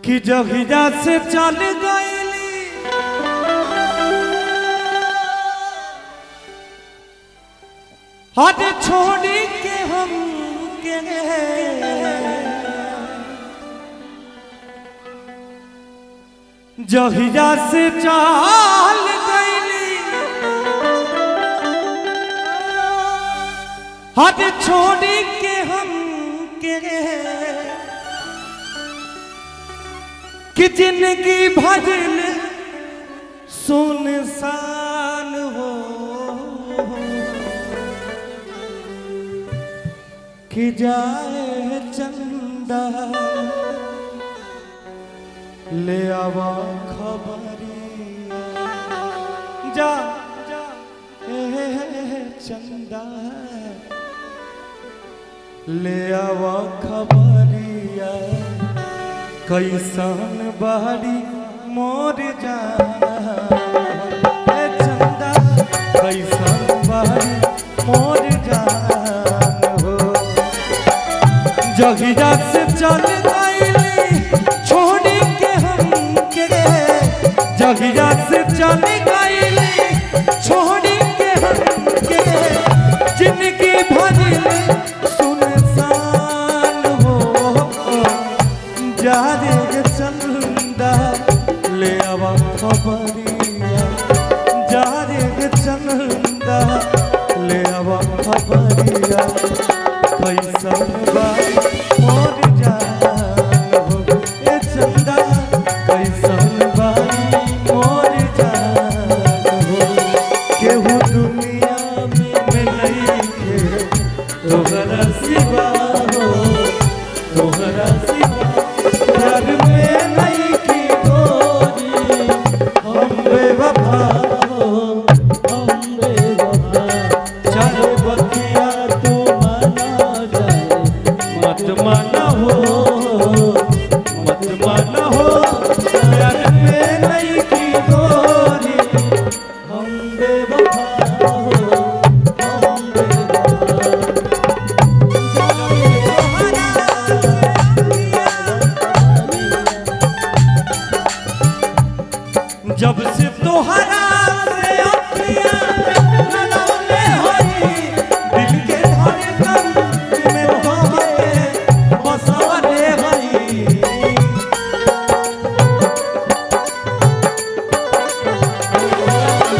कि जहिया से चल गईली हट छोड़ी के हम के जहिया से चल गईली हट छोड़ी के हम के कि जिंदगी भजन सुनसान हो कि जाए चंदा ले आवा खबरिया जा चंदा ले आवा खबरिया कैसन बारी मोर जान चंदा कैसन बारी मोर जान हो जहिया से चल गईली छोड़ी के हम के जहिया से चल गईली छोड़ी के हम के जिनकी भजन सुनसान हो जा रे चंदा ले आवा खबरिया जा रे चंदा ले आवा खबरिया कैसन बारी मोर जान हो ए चंदा कैसन बारी मोर जान हो केहू दुनिया में नइखे तोहरा सिवा हो तोहरा सिवा प्यार में नहीं की गोरी हम बेवफा हो हम बेवफा चाहे बतिया तू माना जाए मत माना हो प्यार में नहीं की गोरी हम बेवफा हो हम जब से तोहरा से अखियां ललौले होई दिल के धड़कन में तोहके बसवले होई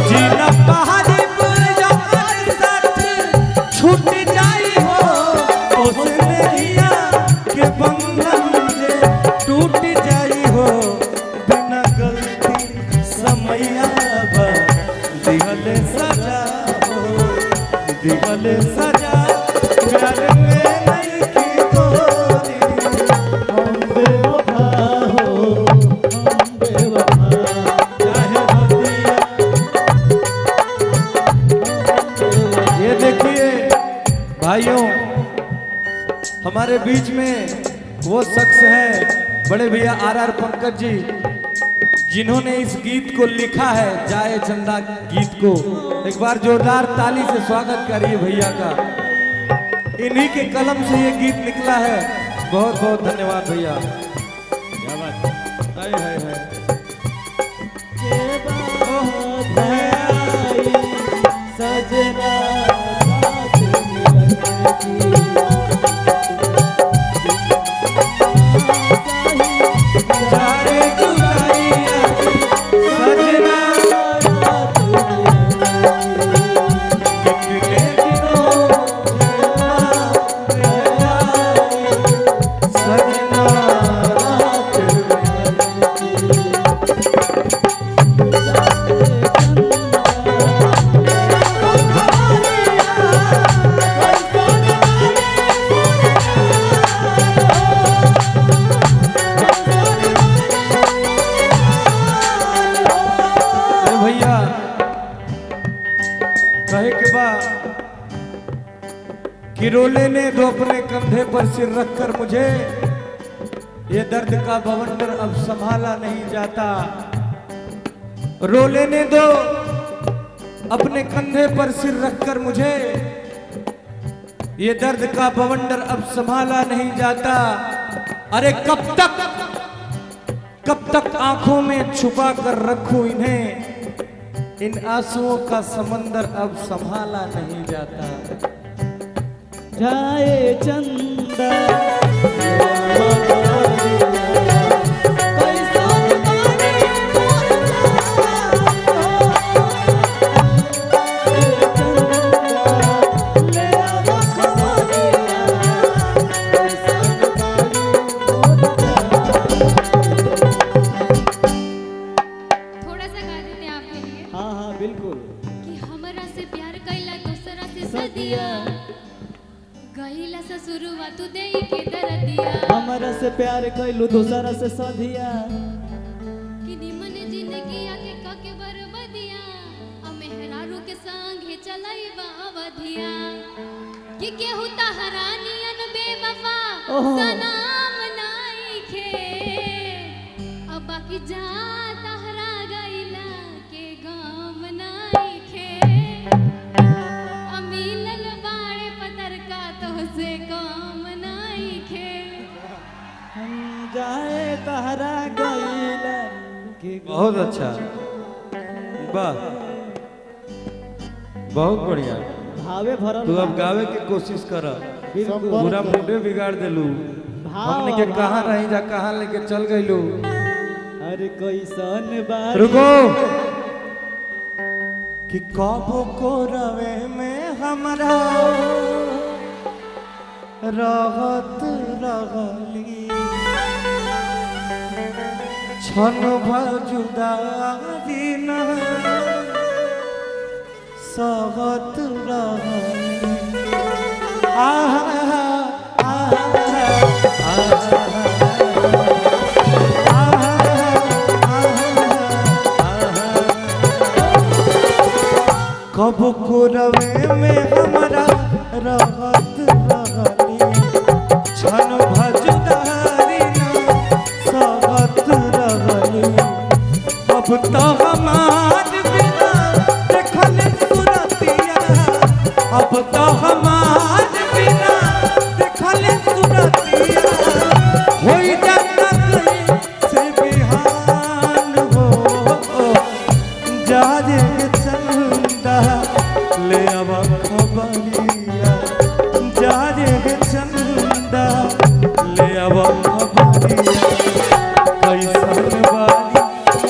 जीना पहाड़ी पर जब साथ छूट जाई हो उसने हिया के बंधन जे टूट जाई हो बिना गलती समैया दिहले सजा हो दिहले सजा प्यार में नहीं की गोरी हम बेवफा हो हम बेवफा चाहे बतिया ये देखिए भाइयों हमारे बीच में वो शख्स है बड़े भैया आर पंकज जी जिन्होंने इस गीत को लिखा है जाए चंदा गीत को एक बार जोरदार ताली से स्वागत करिए भैया का इन्हीं के कलम से ये गीत निकला है बहुत बहुत धन्यवाद भैया क्या बात है सजना कहे के बाद कि रोले ने दो अपने कंधे पर सिर रखकर मुझे ये दर्द का बवंडर अब संभाला नहीं जाता रोले ने दो अपने कंधे पर सिर रखकर मुझे ये दर्द का बवंडर अब संभाला नहीं जाता। अरे कब तक कब तक आंखों में छुपा कर रखूं इन्हें, इन आंसुओं का समंदर अब संभाला नहीं जाता। जाए चंदा शुरुआत दे के दरदिया हमरा से प्यार कैलू दूसरा से सधिया कि निमन जिंदगी आके काके बरबदिया आ मेहरारू के संगे चलाई बावधिया कि केहू तहरानियन बेवफा सलाम नाई खे अब बाकी जा तहरा गइला के गम नाई खे अमिलल बाड़े पतर का तो से काम नाई खे हम जाए तहरा गइला के बहुत अच्छा, वाह, बहुत बढ़िया। भावे भरल तू अब गावे की कोशिश कर, बिल्कुल। पूरा मूडे बिगाड़ देलू। भाव हमने के कहाँ रही जा कहाँ लेके चल गइलू। अरे कैसन बात रुको कि कबो को रवे में हमरा रहत रहली, छन भर जुदाई न सहत रहली। आहा कब को रवे में हमरा रहत रहली, छन भजुदारी न सहत रहली। अब तो हमार बिना देखल सुरतिया, अब तो हमार बिना देखल सुरतिया, होई जाता कहीं से बिहान हो। जा रे चंदा ले अब खबरिया, जा रे चंदा ले अब खबरिया, कैसन बारी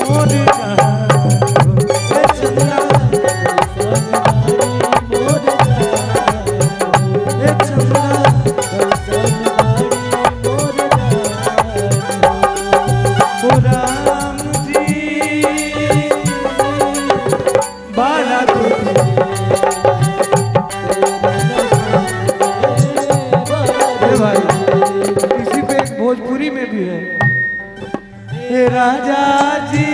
मोर जहां ए चंदा, ए चंदा, ओ राम जी बाला भाई, इसी पे एक भोजपुरी में भी है। हे राजा जी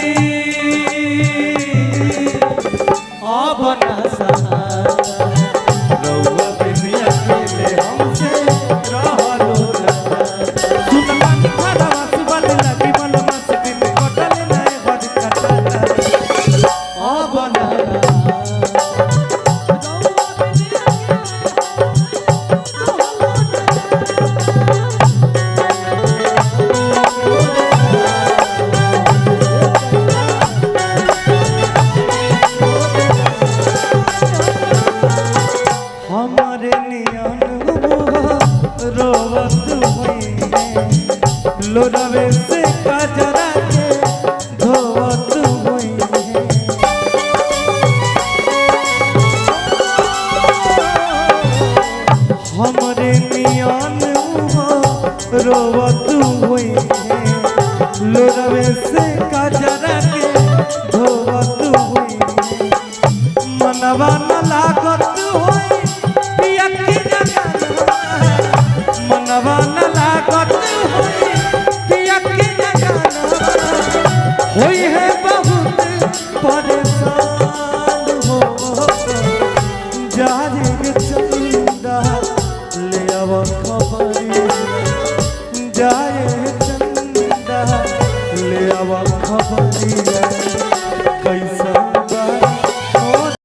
अब ना सहारा, रउआ बिन अकेले हमसे रहलो ना। सुनला निखरा सुबल लगी मनवा से दिन कटल नहीं बद कटल। अब ना हमारे नियन रोवत हुई लोरवे से कजरा के धोवत हुई। हमारे नियन रोवत हुई लोरवे से कजरा के धोवत हुई। मनवा न लागत होई पिया के जगह, मनवा न लागत होई पिया के जगह, होई है बहुत परेशान हो। जा रे चंदा ले अब खबरिया, जा रे